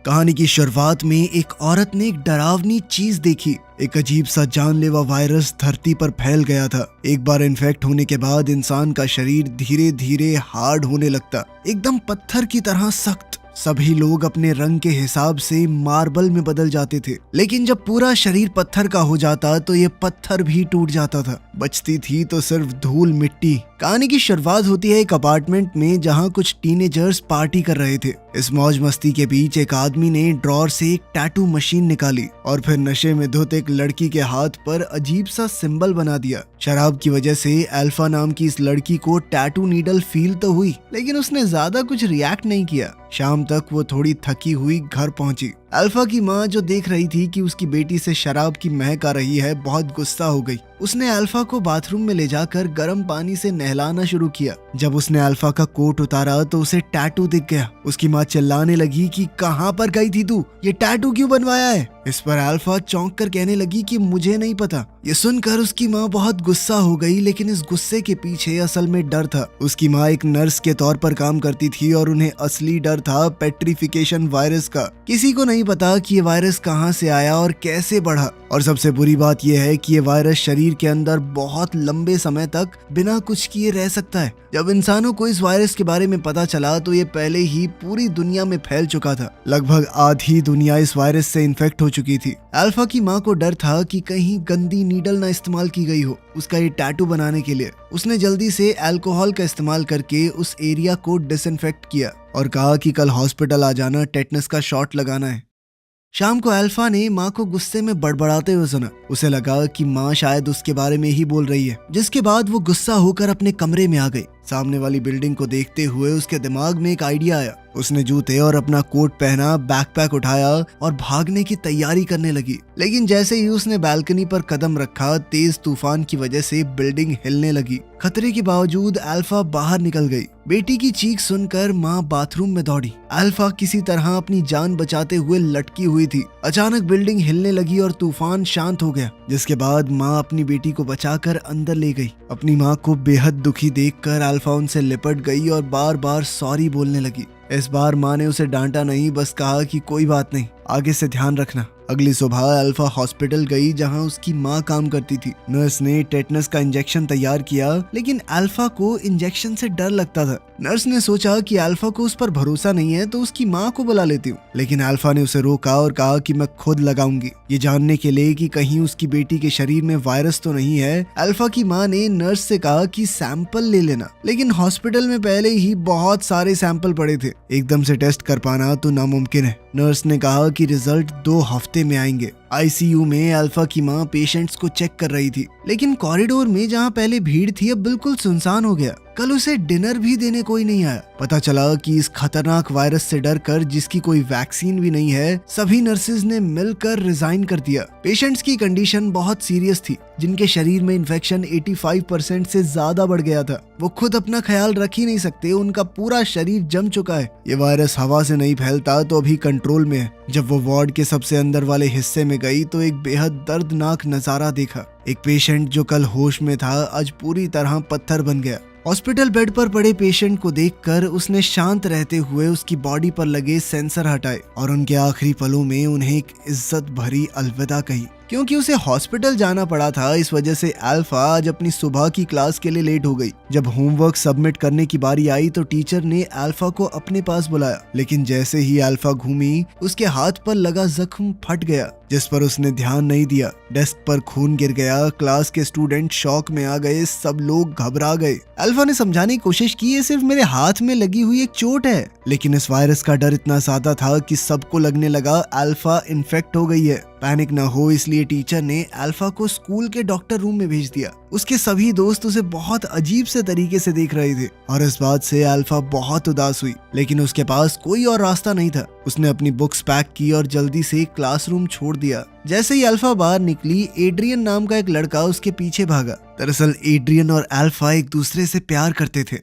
कहानी की शुरुआत में एक औरत ने एक डरावनी चीज देखी। एक अजीब सा जानलेवा वायरस धरती पर फैल गया था। एक बार इन्फेक्ट होने के बाद इंसान का शरीर धीरे धीरे हार्ड होने लगता, एकदम पत्थर की तरह सख्त। सभी लोग अपने रंग के हिसाब से मार्बल में बदल जाते थे, लेकिन जब पूरा शरीर पत्थर का हो जाता तो ये पत्थर भी टूट जाता था। बचती थी तो सिर्फ धूल मिट्टी। कहानी की शुरुआत होती है एक अपार्टमेंट में जहां कुछ टीनेजर्स पार्टी कर रहे थे। इस मौज मस्ती के बीच एक आदमी ने ड्रॉर से एक टैटू मशीन निकाली और फिर नशे में धुत एक लड़की के हाथ पर अजीब सा सिंबल बना दिया। शराब की वजह से अल्फा नाम की इस लड़की को टैटू नीडल फील तो हुई, लेकिन उसने ज्यादा कुछ रिएक्ट नहीं किया। शाम तक वो थोड़ी थकी हुई घर पहुंची। अल्फा की माँ जो देख रही थी कि उसकी बेटी से शराब की महक आ रही है, बहुत गुस्सा हो गई। उसने अल्फा को बाथरूम में ले जाकर गर्म पानी से नहलाना शुरू किया। जब उसने अल्फा का कोट उतारा तो उसे टैटू दिख गया। उसकी माँ चिल्लाने लगी कि कहाँ पर गई थी तू, ये टैटू क्यों बनवाया है। इस पर अल्फा चौंक कर कहने लगी कि मुझे नहीं पता। ये सुनकर उसकी माँ बहुत गुस्सा हो गई, लेकिन इस गुस्से के पीछे असल में डर था। उसकी माँ एक नर्स के तौर पर काम करती थी और उन्हें असली डर था पेट्रिफिकेशन वायरस का। किसी को नहीं पता कि ये वायरस कहाँ से आया और कैसे बढ़ा, और सबसे बुरी बात यह है कि ये वायरस शरीर के अंदर बहुत लंबे समय तक बिना कुछ किए रह सकता है। जब इंसानों को इस वायरस के बारे में पता चला तो ये पहले ही पूरी दुनिया में फैल चुका था। लगभग आधी दुनिया इस वायरस से इन्फेक्ट हो चुकी थी। अल्फा की माँ को डर था कि कहीं गंदी नीडल ना इस्तेमाल की गई हो उसका ये टैटू बनाने के लिए। उसने जल्दी से अल्कोहल का इस्तेमाल करके उस एरिया को डिसइंफेक्ट किया और कहा कि कल हॉस्पिटल आ जाना, टेटनस का शॉट लगाना है। शाम को अल्फा ने माँ को गुस्से में बड़बड़ाते हुए सुना। उसे लगा कि माँ शायद उसके बारे में ही बोल रही है, जिसके बाद वो गुस्सा होकर अपने कमरे में आ गई। सामने वाली बिल्डिंग को देखते हुए उसके दिमाग में एक आइडिया आया। उसने जूते और अपना कोट पहना, बैकपैक उठाया और भागने की तैयारी करने लगी। लेकिन जैसे ही उसने बालकनी पर कदम रखा, तेज तूफान की वजह से बिल्डिंग हिलने लगी। खतरे के बावजूद अल्फा बाहर निकल गई। बेटी की चीख सुनकर माँ बाथरूम में दौड़ी। अल्फा किसी तरह अपनी जान बचाते हुए लटकी हुई थी। अचानक बिल्डिंग हिलने लगी और तूफान शांत हो गया, जिसके बाद माँ अपनी बेटी को बचाकर अंदर ले गई। अपनी माँ को बेहद दुखी देखकर अल्फा उनसे लिपट गई और बार बार सॉरी बोलने लगी। इस बार माँ ने उसे डांटा नहीं, बस कहा कि कोई बात नहीं, आगे से ध्यान रखना। अगली सुबह अल्फा हॉस्पिटल गई जहां उसकी माँ काम करती थी। नर्स ने टेटनस का इंजेक्शन तैयार किया, लेकिन अल्फा को इंजेक्शन से डर लगता था। नर्स ने सोचा कि अल्फा को उस पर भरोसा नहीं है तो उसकी माँ को बुला लेती हूँ, लेकिन अल्फा ने उसे रोका और कहा कि मैं खुद लगाऊंगी, ये जानने के लिए कि कहीं उसकी बेटी के शरीर में वायरस तो नहीं है। अल्फा की माँ ने नर्स से कहा कि सैंपल ले लेना, लेकिन हॉस्पिटल में पहले ही बहुत सारे सैंपल पड़े थे, एकदम से टेस्ट कर पाना तो नामुमकिन है। नर्स ने कहा कि रिजल्ट 2 हफ्ते में आएंगे। आईसीयू में अल्फा की माँ पेशेंट्स को चेक कर रही थी, लेकिन कॉरिडोर में जहाँ पहले भीड़ थी अब बिल्कुल सुनसान हो गया। कल उसे डिनर भी देने कोई नहीं आया। पता चला कि इस खतरनाक वायरस से डरकर, जिसकी कोई वैक्सीन भी नहीं है, सभी नर्सेज ने मिलकर रिजाइन कर दिया। पेशेंट्स की कंडीशन बहुत सीरियस थी, जिनके शरीर में इन्फेक्शन 85% से ज्यादा बढ़ गया था। वो खुद अपना ख्याल रख ही नहीं सकते, उनका पूरा शरीर जम चुका है। ये वायरस हवा से नहीं फैलता तो अभी कंट्रोल में है। जब वो वार्ड के सबसे अंदर वाले हिस्से में गई तो एक बेहद दर्दनाक नजारा देखा। एक पेशेंट जो कल होश में था आज पूरी तरह पत्थर बन गया। हॉस्पिटल बेड पर पड़े पेशेंट को देखकर उसने शांत रहते हुए उसकी बॉडी पर लगे सेंसर हटाए और उनके आखिरी पलों में उन्हें एक इज्जत भरी अलविदा कही। क्योंकि उसे हॉस्पिटल जाना पड़ा था, इस वजह से अल्फा आज अपनी सुबह की क्लास के लिए लेट हो गई। जब होमवर्क सबमिट करने की बारी आई तो टीचर ने अल्फा को अपने पास बुलाया, लेकिन जैसे ही अल्फा घूमी उसके हाथ पर लगा जख्म फट गया, जिस पर उसने ध्यान नहीं दिया। डेस्क पर खून गिर गया। क्लास के स्टूडेंट शॉक में आ गए, सब लोग घबरा गए। अल्फा ने समझाने की कोशिश की, ये सिर्फ मेरे हाथ में लगी हुई एक चोट है, लेकिन इस वायरस का डर इतना ज्यादा था कि सबको लगने लगा अल्फा इन्फेक्ट हो गई है। पैनिक न हो इसलिए टीचर ने अल्फा को स्कूल के डॉक्टर रूम में भेज दिया। उसके सभी दोस्त उसे बहुत अजीब से तरीके से देख रहे थे और इस बात से अल्फा बहुत उदास हुई, लेकिन उसके पास कोई और रास्ता नहीं था। उसने अपनी बुक्स पैक की और जल्दी से क्लासरूम छोड़ दिया। जैसे ही अल्फा बाहर निकली, एड्रियन नाम का एक लड़का उसके पीछे भागा। दरअसल एड्रियन और अल्फा एक दूसरे से प्यार करते थे।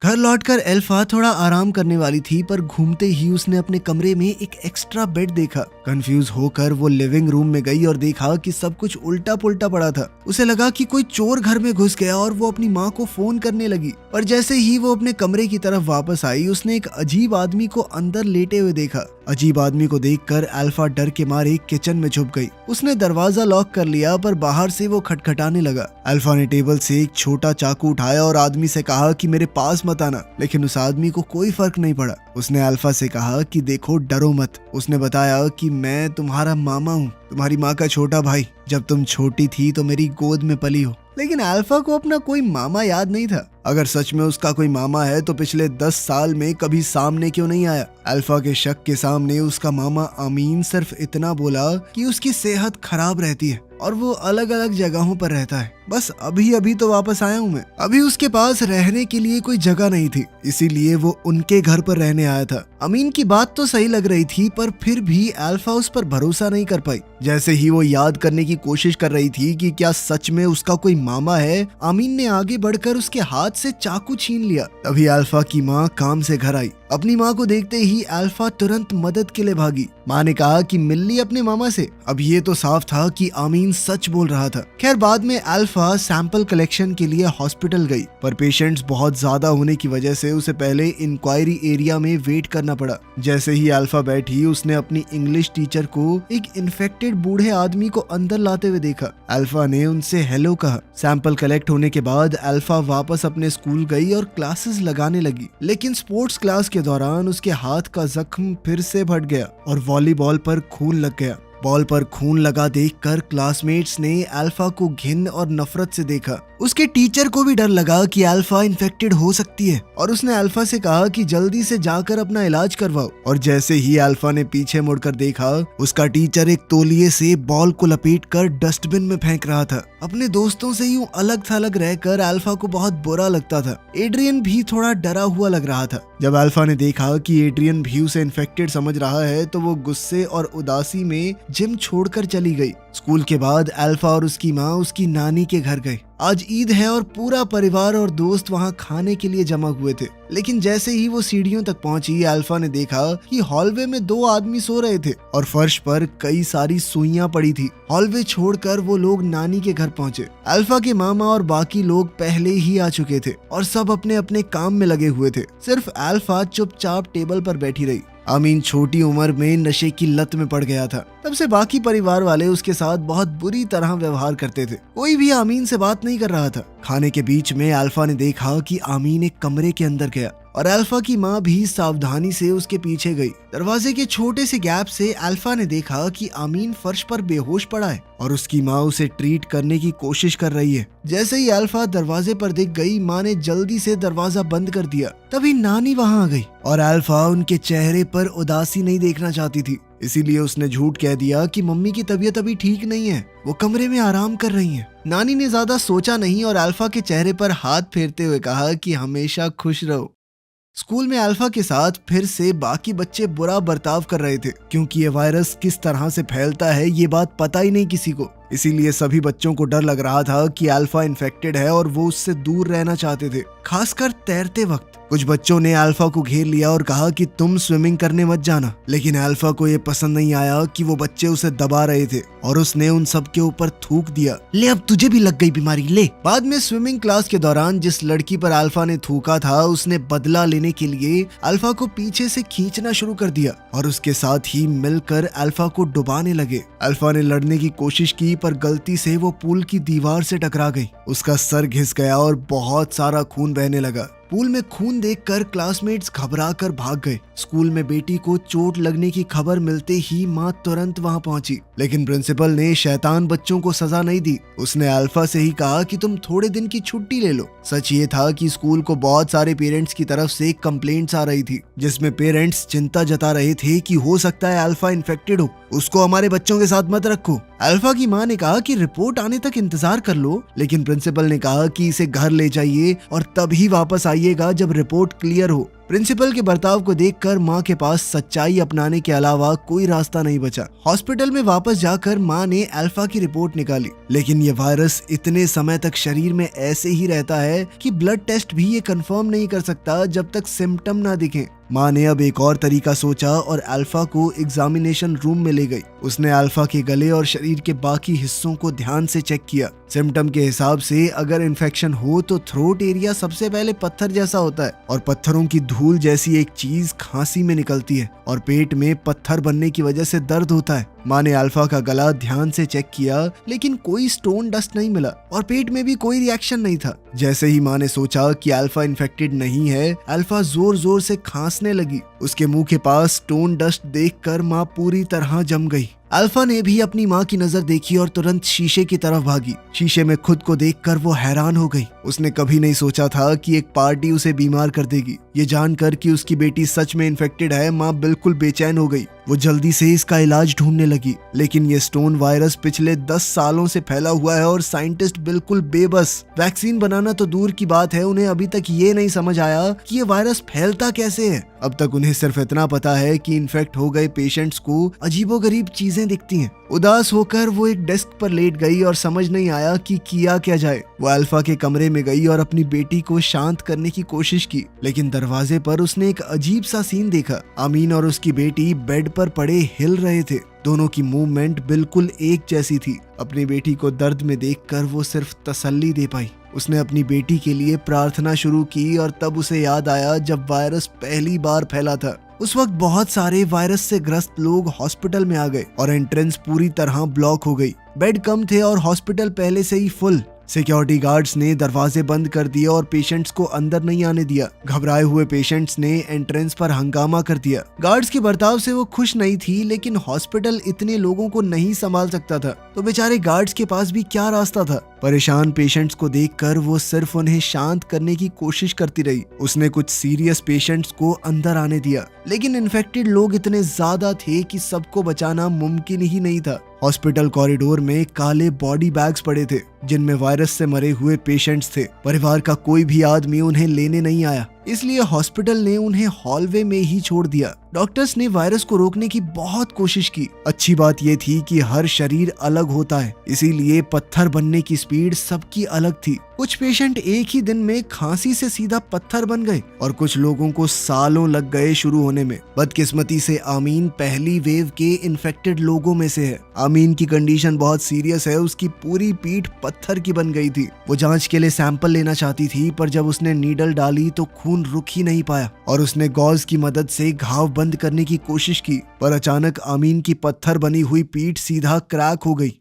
घर लौटकर अल्फा थोड़ा आराम करने वाली थी, पर घूमते ही उसने अपने कमरे में एक एक्स्ट्रा बेड देखा। कंफ्यूज होकर वो लिविंग रूम में गई और देखा कि सब कुछ उल्टा पुल्टा पड़ा था। उसे लगा कि कोई चोर घर में घुस गया और वो अपनी माँ को फोन करने लगी। पर जैसे ही वो अपने कमरे की तरफ वापस आई, उसने एक अजीब आदमी को अंदर लेटे हुए देखा। अजीब आदमी को देखकर अल्फा डर के मारे किचन में छुप गई। उसने दरवाजा लॉक कर लिया, पर बाहर से वो खटखटाने लगा। अल्फा ने टेबल से एक छोटा चाकू उठाया और आदमी से कहा कि मेरे पास मत आना, लेकिन उस आदमी को कोई फर्क नहीं पड़ा। उसने अल्फा से कहा कि देखो, डरो मत। उसने बताया कि मैं तुम्हारा मामा हूँ, तुम्हारी माँ का छोटा भाई। जब तुम छोटी थी तो मेरी गोद में पली हो। लेकिन अल्फा को अपना कोई मामा याद नहीं था। अगर सच में उसका कोई मामा है तो पिछले 10 साल में कभी सामने क्यों नहीं आया? अल्फा के शक के सामने उसका मामा अमीन सिर्फ इतना बोला कि उसकी सेहत खराब रहती है और वो अलग अलग जगहों पर रहता है। बस अभी अभी तो वापस आया हूँ मैं। अभी उसके पास रहने के लिए कोई जगह नहीं थी, इसीलिए वो उनके घर पर रहने आया था। अमीन की बात तो सही लग रही थी, पर फिर भी अल्फा उस पर भरोसा नहीं कर पाई। जैसे ही वो याद करने की कोशिश कर रही थी कि क्या सच में उसका कोई मामा है, अमीन ने आगे बढ़कर उसके हाथ से चाकू छीन लिया। तभी अल्फा की माँ काम से घर आई। अपनी माँ को देखते ही अल्फा तुरंत मदद के लिए भागी। माँ ने कहा कि मिल ली अपने मामा से। अब ये तो साफ था कि अमीन सच बोल रहा था। खैर, बाद में अल्फा सैंपल कलेक्शन के लिए हॉस्पिटल गई, पर पेशेंट्स बहुत ज्यादा होने की वजह से उसे पहले इंक्वायरी एरिया में वेट करना पड़ा। जैसे ही अल्फा बैठी, उसने अपनी इंग्लिश टीचर को एक इन्फेक्टेड बूढ़े आदमी को अंदर लाते हुए देखा। अल्फा ने उनसे हेलो कहा। सैंपल कलेक्ट होने के बाद अल्फा वापस अपने स्कूल गई और क्लासेस लगाने लगी। लेकिन स्पोर्ट्स क्लास के दौरान उसके हाथ का जख्म फिर से फट गया और वॉलीबॉल पर खून लग गया। बॉल पर खून लगा देखकर क्लासमेट्स ने अल्फा को घिन और नफरत से देखा। उसके टीचर को भी डर लगा कि अल्फा इन्फेक्टेड हो सकती है और उसने अल्फा से कहा कि जल्दी से जाकर अपना इलाज करवाओ। और जैसे ही अल्फा ने पीछे मुड़कर देखा, उसका टीचर एक तौलिए से बॉल को लपेटकर डस्टबिन में फेंक रहा था। अपने दोस्तों से यूं अलग थलग रहकर अल्फा को बहुत बुरा लगता था। एड्रियन भी थोड़ा डरा हुआ लग रहा था। जब अल्फा ने देखा कि एड्रियन भी उसे इन्फेक्टेड समझ रहा है, तो वो गुस्से और उदासी में जिम छोड़कर चली गई। स्कूल के बाद अल्फा और उसकी माँ उसकी नानी के घर गए। आज ईद है और पूरा परिवार और दोस्त वहाँ खाने के लिए जमा हुए थे। लेकिन जैसे ही वो सीढ़ियों तक पहुंची, अल्फा ने देखा कि हॉलवे में 2 आदमी सो रहे थे और फर्श पर कई सारी सुइयां पड़ी थी। हॉलवे छोड़कर वो लोग नानी के घर पहुंचे। अल्फा के मामा और बाकी लोग पहले ही आ चुके थे और सब अपने अपने काम में लगे हुए थे। सिर्फ अल्फा चुपचाप टेबल पर बैठी रही। अमीन छोटी उम्र में नशे की लत में पड़ गया था। तब से बाकी परिवार वाले उसके साथ बहुत बुरी तरह व्यवहार करते थे। कोई भी आमीन से बात नहीं कर रहा था। खाने के बीच में अल्फा ने देखा कि आमीन एक कमरे के अंदर गया और अल्फा की माँ भी सावधानी से उसके पीछे गई। दरवाजे के छोटे से गैप से अल्फा ने देखा कि आमीन फर्श पर बेहोश पड़ा है और उसकी माँ उसे ट्रीट करने की कोशिश कर रही है। जैसे ही अल्फा दरवाजे पर दिख गई, माँ ने जल्दी से दरवाजा बंद कर दिया। तभी नानी वहाँ आ गई और अल्फा उनके चेहरे पर उदासी नहीं देखना चाहती थी, इसीलिए उसने झूठ कह दिया कि मम्मी की तबीयत अभी ठीक नहीं है, वो कमरे में आराम कर रही हैं। नानी ने ज्यादा सोचा नहीं और अल्फा के चेहरे पर हाथ फेरते हुए कहा कि हमेशा खुश रहो। स्कूल में अल्फा के साथ फिर से बाकी बच्चे बुरा बर्ताव कर रहे थे, क्योंकि ये वायरस किस तरह से फैलता है ये बात पता ही नहीं किसी को। इसीलिए सभी बच्चों को डर लग रहा था कि अल्फा इन्फेक्टेड है और वो उससे दूर रहना चाहते थे, खासकर तैरते वक्त। कुछ बच्चों ने अल्फा को घेर लिया और कहा कि तुम स्विमिंग करने मत जाना, लेकिन अल्फा को ये पसंद नहीं आया कि वो बच्चे उसे दबा रहे थे और उसने उन सब के ऊपर थूक दिया, ले अब तुझे भी लग गई बीमारी, ले। बाद में स्विमिंग क्लास के दौरान जिस लड़की पर अल्फा ने थूका था, उसने बदला लेने के लिए अल्फा को पीछे से खींचना शुरू कर दिया और उसके साथ ही मिलकर अल्फा को डुबाने लगे। अल्फा ने लड़ने की कोशिश की, पर गलती से वो पूल की दीवार से टकरा गई। उसका सर घिस गया और बहुत सारा खून बहने लगा। पूल में खून देखकर क्लासमेट्स घबराकर भाग गए। स्कूल में बेटी को चोट लगने की खबर मिलते ही माँ तुरंत वहाँ पहुंची, लेकिन प्रिंसिपल ने शैतान बच्चों को सजा नहीं दी। उसने अल्फा से ही कहा कि तुम थोड़े दिन की छुट्टी ले लो। सच ये था कि स्कूल को बहुत सारे पेरेंट्स की तरफ से कंप्लेंट्स आ रही थी, जिसमें पेरेंट्स चिंता जता रहे थे कि हो सकता है अल्फा इन्फेक्टेड हो, उसको हमारे बच्चों के साथ मत रखो। अल्फा की माँ ने कहा कि रिपोर्ट आने तक इंतजार कर लो, लेकिन प्रिंसिपल ने कहा कि इसे घर ले जाइए और तभी वापस आइएगा जब रिपोर्ट क्लियर हो। प्रिंसिपल के बर्ताव को देखकर माँ के पास सच्चाई अपनाने के अलावा कोई रास्ता नहीं बचा। हॉस्पिटल में वापस जाकर माँ ने अल्फा की रिपोर्ट निकाली, लेकिन ये वायरस इतने समय तक शरीर में ऐसे ही रहता है कि ब्लड टेस्ट भी ये कंफर्म नहीं कर सकता जब तक सिम्टम ना दिखें। माँ ने अब एक और तरीका सोचा और अल्फा को एग्जामिनेशन रूम में ले गई। उसने अल्फा के गले और शरीर के बाकी हिस्सों को ध्यान से चेक किया। सिम्टम के हिसाब से अगर इन्फेक्शन हो तो थ्रोट एरिया सबसे पहले पत्थर जैसा होता है और पत्थरों की धूल जैसी एक चीज खांसी में निकलती है और पेट में पत्थर बनने की वजह से दर्द होता है। माँ ने अल्फा का गला ध्यान से चेक किया लेकिन कोई स्टोन डस्ट नहीं मिला और पेट में भी कोई रिएक्शन नहीं था। जैसे ही माँ ने सोचा कि अल्फा इन्फेक्टेड नहीं है, अल्फा जोर जोर से खांसने लगी। उसके मुंह के पास स्टोन डस्ट देखकर माँ पूरी तरह जम गई। अल्फा ने भी अपनी माँ की नजर देखी और तुरंत शीशे की तरफ भागी। शीशे में खुद को देखकर वो हैरान हो गई। उसने कभी नहीं सोचा था कि एक पार्टी उसे बीमार कर देगी। ये जानकर कि उसकी बेटी सच में इन्फेक्टेड है, माँ बिल्कुल बेचैन हो गई। वो जल्दी से इसका इलाज ढूंढने लगी, लेकिन ये स्टोन वायरस पिछले 10 सालों से फैला हुआ है और साइंटिस्ट बिल्कुल बेबस। वैक्सीन बनाना तो दूर की बात है, उन्हें अभी तक ये नहीं समझ आया कि ये वायरस फैलता कैसे है। अब तक उन्हें सिर्फ इतना पता है कि इन्फेक्ट हो गए पेशेंट्स को अजीबोगरीब चीजें दिखती हैं। उदास होकर वो एक डेस्क पर लेट गई और समझ नहीं आया कि किया क्या जाए। वो अल्फा के कमरे में गई और अपनी बेटी को शांत करने की कोशिश की, लेकिन दरवाजे पर उसने एक अजीब सा सीन देखा। आमीन और उसकी बेटी बेड पर पड़े हिल रहे थे। दोनों की मूवमेंट बिल्कुल एक जैसी थी। अपनी बेटी को दर्द में देखकर वो सिर्फ तसल्ली दे पाई। उसने अपनी बेटी के लिए प्रार्थना शुरू की और तब उसे याद आया जब वायरस पहली बार फैला था। उस वक्त बहुत सारे वायरस से ग्रस्त लोग हॉस्पिटल में आ गए और एंट्रेंस पूरी तरह ब्लॉक हो गई। बेड कम थे और हॉस्पिटल पहले से ही फुल। सिक्योरिटी गार्ड्स ने दरवाजे बंद कर दिए और पेशेंट्स को अंदर नहीं आने दिया। घबराए हुए पेशेंट्स ने एंट्रेंस पर हंगामा कर दिया। गार्ड्स के बर्ताव से वो खुश नहीं थी, लेकिन हॉस्पिटल इतने लोगों को नहीं संभाल सकता था, तो बेचारे गार्ड्स के पास भी क्या रास्ता था। परेशान पेशेंट्स को देखकर वो सिर्फ उन्हें शांत करने की कोशिश करती रही। उसने कुछ सीरियस पेशेंट्स को अंदर आने दिया, लेकिन इन्फेक्टेड लोग इतने ज्यादा थे कि सबको बचाना मुमकिन ही नहीं था। हॉस्पिटल कॉरिडोर में काले बॉडी बैग्स पड़े थे जिनमें वायरस से मरे हुए पेशेंट्स थे। परिवार का कोई भी आदमी उन्हें लेने नहीं आया, इसलिए हॉस्पिटल ने उन्हें हॉलवे में ही छोड़ दिया। डॉक्टर्स ने वायरस को रोकने की बहुत कोशिश की। अच्छी बात यह थी कि हर शरीर अलग होता है, इसीलिए पत्थर बनने की स्पीड सबकी अलग थी। कुछ पेशेंट एक ही दिन में खांसी से सीधा पत्थर बन गए और कुछ लोगों को सालों लग गए शुरू होने में। बदकिस्मती से आमीन पहली वेव के इन्फेक्टेड लोगों में से है। आमीन की कंडीशन बहुत सीरियस है, उसकी पूरी पीठ पत्थर की बन गई थी। वो जांच के लिए सैंपल लेना चाहती थी, पर जब उसने नीडल डाली तो खून रुक ही नहीं पाया और उसने गॉज की मदद से घाव बंद करने की कोशिश की, पर अचानक आमीन की पत्थर बनी हुई पीठ सीधा क्रैक हो गई।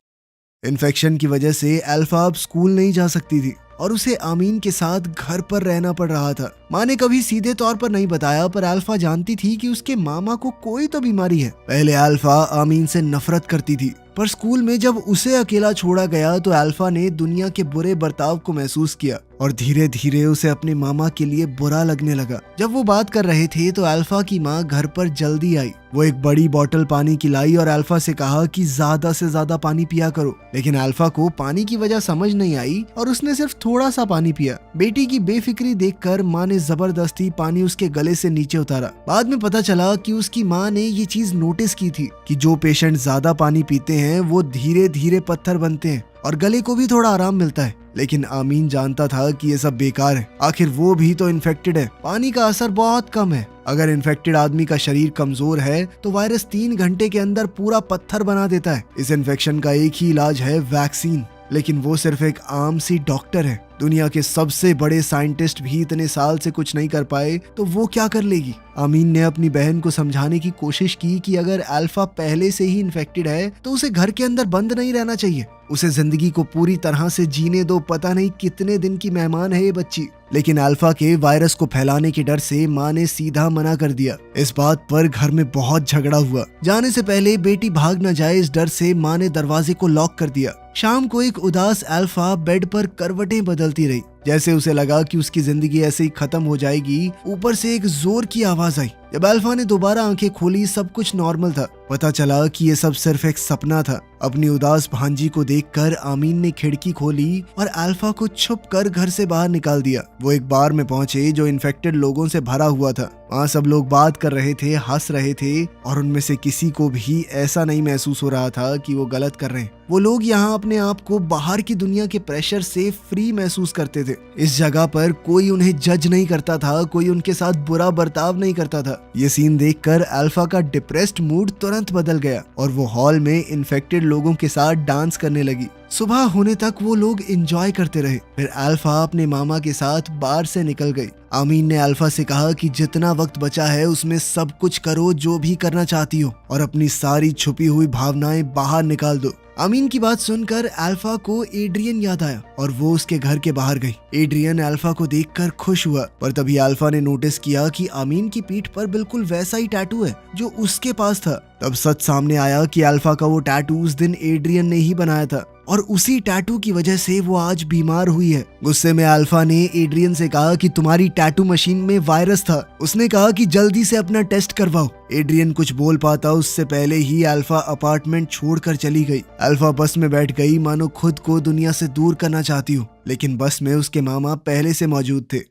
इन्फेक्शन की वजह से अल्फा अब स्कूल नहीं जा सकती थी और उसे आमीन के साथ घर पर रहना पड़ रहा था। माँ ने कभी सीधे तौर पर नहीं बताया, पर अल्फा जानती थी कि उसके मामा को कोई तो बीमारी है। पहले अल्फा आमीन से नफरत करती थी, पर स्कूल में जब उसे अकेला छोड़ा गया तो अल्फा ने दुनिया के बुरे बर्ताव को महसूस किया और धीरे धीरे उसे अपने मामा के लिए बुरा लगने लगा। जब वो बात कर रहे थे तो अल्फा की माँ घर पर जल्दी आई। वो एक बड़ी बोतल पानी की लाई और अल्फा से कहा कि ज्यादा से ज्यादा पानी पिया करो, लेकिन अल्फा को पानी की वजह समझ नहीं आई और उसने सिर्फ थोड़ा सा पानी पिया। बेटी की बेफिक्री देखकर माँ ने जबरदस्ती पानी उसके गले से नीचे उतारा। बाद में पता चला कि उसकी माँ ने ये चीज नोटिस की थी कि जो पेशेंट ज्यादा पानी पीते हैं वो धीरे धीरे पत्थर बनते हैं और गले को भी थोड़ा आराम मिलता है। लेकिन आमीन जानता था कि ये सब बेकार है, आखिर वो भी तो इन्फेक्टेड है। पानी का असर बहुत कम है। अगर इन्फेक्टेड आदमी का शरीर कमजोर है तो वायरस 3 घंटे के अंदर पूरा पत्थर बना देता है। इस इन्फेक्शन का एक ही इलाज है, वैक्सीन, लेकिन वो सिर्फ एक आम सी डॉक्टर है। दुनिया के सबसे बड़े साइंटिस्ट भी इतने साल से कुछ नहीं कर पाए तो वो क्या कर लेगी। आमीन ने अपनी बहन को समझाने की कोशिश की कि अगर अल्फा पहले से ही इन्फेक्टेड है तो उसे घर के अंदर बंद नहीं रहना चाहिए, उसे जिंदगी को पूरी तरह से जीने दो। पता नहीं कितने दिन की मेहमान है ये बच्ची। लेकिन अल्फा के वायरस को फैलाने के डर से माँ ने सीधा मना कर दिया। इस बात पर घर में बहुत झगड़ा हुआ। जाने से पहले बेटी भाग न जाए, इस डर से माँ ने दरवाजे को लॉक कर दिया। शाम को एक उदास अल्फा बेड पर करवटें बदलती रही, जैसे उसे लगा कि उसकी जिंदगी ऐसे ही खत्म हो जाएगी। ऊपर से एक जोर की आवाज आई। जब अल्फा ने दोबारा आंखें खोली सब कुछ नॉर्मल था। पता चला कि ये सब सिर्फ एक सपना था। अपनी उदास भांजी को देखकर आमीन ने खिड़की खोली और अल्फा को छुप कर घर से बाहर निकाल दिया। वो एक बार में पहुंचे जो इन्फेक्टेड लोगों से भरा हुआ था। वहाँ सब लोग बात कर रहे थे, हंस रहे थे और उनमें से किसी को भी ऐसा नहीं महसूस हो रहा था कि वो गलत कर रहे हैं। वो लोग यहाँ अपने आप को बाहर की दुनिया के प्रेशर से फ्री महसूस करते थे। इस जगह पर कोई उन्हें जज नहीं करता था, कोई उनके साथ बुरा बर्ताव नहीं करता था। ये सीन देखकर अल्फा का डिप्रेस्ड मूड तुरंत बदल गया और वो हॉल में इन्फेक्टेड लोगों के साथ डांस करने लगी। सुबह होने तक वो लोग एंजॉय करते रहे। फिर अल्फा अपने मामा के साथ बार से निकल गई। आमीन ने अल्फा से कहा कि जितना वक्त बचा है उसमें सब कुछ करो जो भी करना चाहती हो और अपनी सारी छुपी हुई भावनाएं बाहर निकाल दो। आमीन की बात सुनकर अल्फा को एड्रियन याद आया और वो उसके घर के बाहर गई। एड्रियन अल्फा को देखकर खुश हुआ, पर तभी अल्फा ने नोटिस किया कि आमीन की पीठ पर बिल्कुल वैसा ही टैटू है जो उसके पास था। तब सच सामने आया कि अल्फा का वो टैटू उस दिन एड्रियन ने ही बनाया था और उसी टैटू की वजह से वो आज बीमार हुई है। गुस्से में अल्फा ने एड्रियन से कहा कि तुम्हारी टैटू मशीन में वायरस था। उसने कहा कि जल्दी से अपना टेस्ट करवाओ। एड्रियन कुछ बोल पाता उससे पहले ही अल्फा अपार्टमेंट छोड़कर चली गई। अल्फा बस में बैठ गई मानो खुद को दुनिया से दूर करना चाहती हो, लेकिन बस में उसके मामा पहले से मौजूद थे।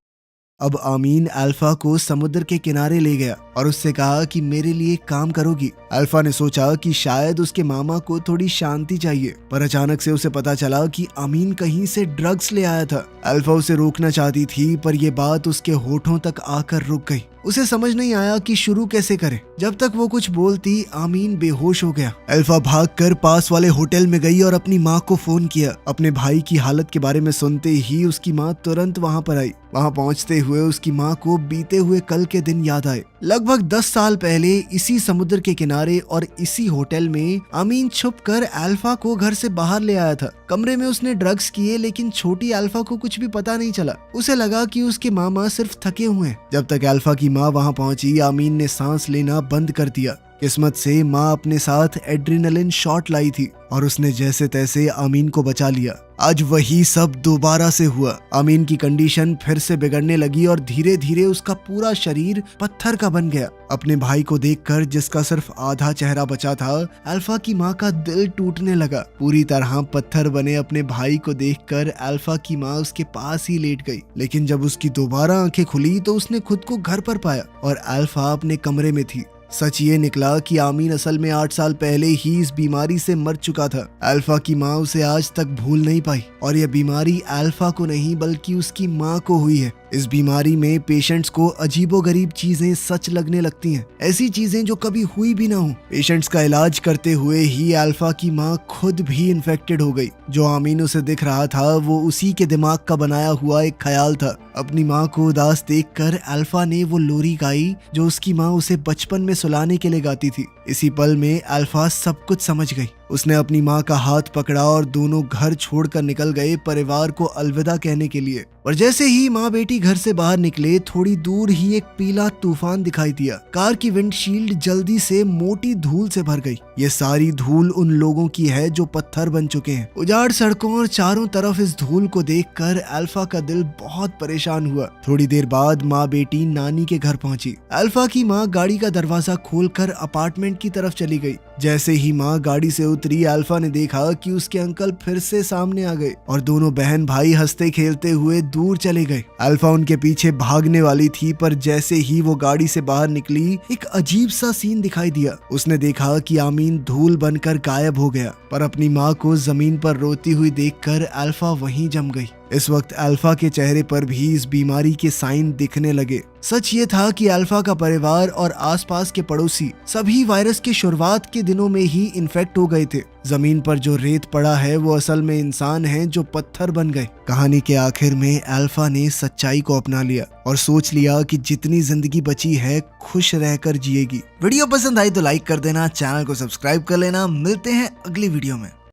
अब आमीन अल्फा को समुद्र के किनारे ले गया और उससे कहा कि मेरे लिए काम करोगी। अल्फा ने सोचा कि शायद उसके मामा को थोड़ी शांति चाहिए, पर अचानक से उसे पता चला कि आमीन कहीं से ड्रग्स ले आया था। अल्फा उसे रोकना चाहती थी, पर यह बात उसके होठों तक आकर रुक गई। उसे समझ नहीं आया कि शुरू कैसे करे। जब तक वो कुछ बोलती आमीन बेहोश हो गया। अल्फा भागकर पास वाले होटल में गई और अपनी माँ को फोन किया। अपने भाई की हालत के बारे में सुनते ही उसकी माँ तुरंत वहाँ पर आई। वहाँ पहुँचते हुए उसकी माँ को बीते हुए कल के दिन याद आए। लगभग 10 साल पहले इसी समुद्र के किनारे और इसी होटल में आमीन छुपकर अल्फा को घर से बाहर ले आया था। कमरे में उसने ड्रग्स किए, लेकिन छोटी अल्फा को कुछ भी पता नहीं चला। उसे लगा कि उसके मामा सिर्फ थके हुए हैं। जब तक अल्फा की माँ वहाँ पहुंची, आमीन ने सांस लेना बंद कर दिया। किस्मत से माँ अपने साथ एड्रेनलिन शॉट लाई थी और उसने जैसे तैसे आमीन को बचा लिया। आज वही सब दोबारा से हुआ। आमीन की कंडीशन फिर से बिगड़ने लगी और धीरे धीरे उसका पूरा शरीर पत्थर का बन गया। अपने भाई को देखकर, जिसका सिर्फ आधा चेहरा बचा था, अल्फा की माँ का दिल टूटने लगा। पूरी तरह पत्थर बने अपने भाई को देखकर अल्फा की माँ उसके पास ही लेट गई। लेकिन जब उसकी दोबारा आंखें खुली तो उसने खुद को घर पर पाया और अल्फा अपने कमरे में थी। सच ये निकला कि आमीन असल में 8 साल पहले ही इस बीमारी से मर चुका था। अल्फा की माँ उसे आज तक भूल नहीं पाई और यह बीमारी अल्फा को नहीं बल्कि उसकी माँ को हुई है। इस बीमारी में पेशेंट्स को अजीबोगरीब चीजें सच लगने लगती हैं, ऐसी चीजें जो कभी हुई भी ना हो। पेशेंट्स का इलाज करते हुए ही अल्फा की माँ खुद भी इन्फेक्टेड हो गई। जो आमीन उसे दिख रहा था वो उसी के दिमाग का बनाया हुआ एक ख्याल था। अपनी माँ को उदास देखकर अल्फा ने वो लोरी गाई जो उसकी माँ उसे बचपन में सुलाने के लिए गाती थी। इसी पल में अल्फा सब कुछ समझ गई। उसने अपनी माँ का हाथ पकड़ा और दोनों घर छोड़कर निकल गए परिवार को अलविदा कहने के लिए। और जैसे ही माँ बेटी घर से बाहर निकले, थोड़ी दूर ही एक पीला तूफान दिखाई दिया। कार की विंडशील्ड जल्दी से मोटी धूल से भर गई। ये सारी धूल उन लोगों की है जो पत्थर बन चुके हैं। उजाड़ सड़कों और चारों तरफ इस धूल को देखकर अल्फा का दिल बहुत परेशान हुआ। थोड़ी देर बाद माँ बेटी नानी के घर पहुंची। अल्फा की माँ गाड़ी का दरवाजा खोलकर अपार्टमेंट की तरफ चली गई। जैसे ही माँ गाड़ी से उतरी, अल्फा ने देखा कि उसके अंकल फिर से सामने आ गए और दोनों बहन भाई हंसते खेलते हुए दूर चले गए। अल्फा उनके पीछे भागने वाली थी, पर जैसे ही वो गाड़ी से बाहर निकली, एक अजीब सा सीन दिखाई दिया। उसने देखा कि आमीन धूल बनकर गायब हो गया, पर अपनी माँ को जमीन पर रोती हुई देखकर अल्फा वहीं जम गई। इस वक्त अल्फा के चेहरे पर भी इस बीमारी के साइन दिखने लगे। सच ये था कि अल्फा का परिवार और आसपास के पड़ोसी सभी वायरस के शुरुआत के दिनों में ही इन्फेक्ट हो गए थे। जमीन पर जो रेत पड़ा है वो असल में इंसान हैं जो पत्थर बन गए। कहानी के आखिर में अल्फा ने सच्चाई को अपना लिया और सोच लिया कि जितनी जिंदगी बची है खुश रहकर जिएगी। वीडियो पसंद आई तो लाइक कर देना, चैनल को सब्सक्राइब कर लेना। मिलते हैं अगली वीडियो में।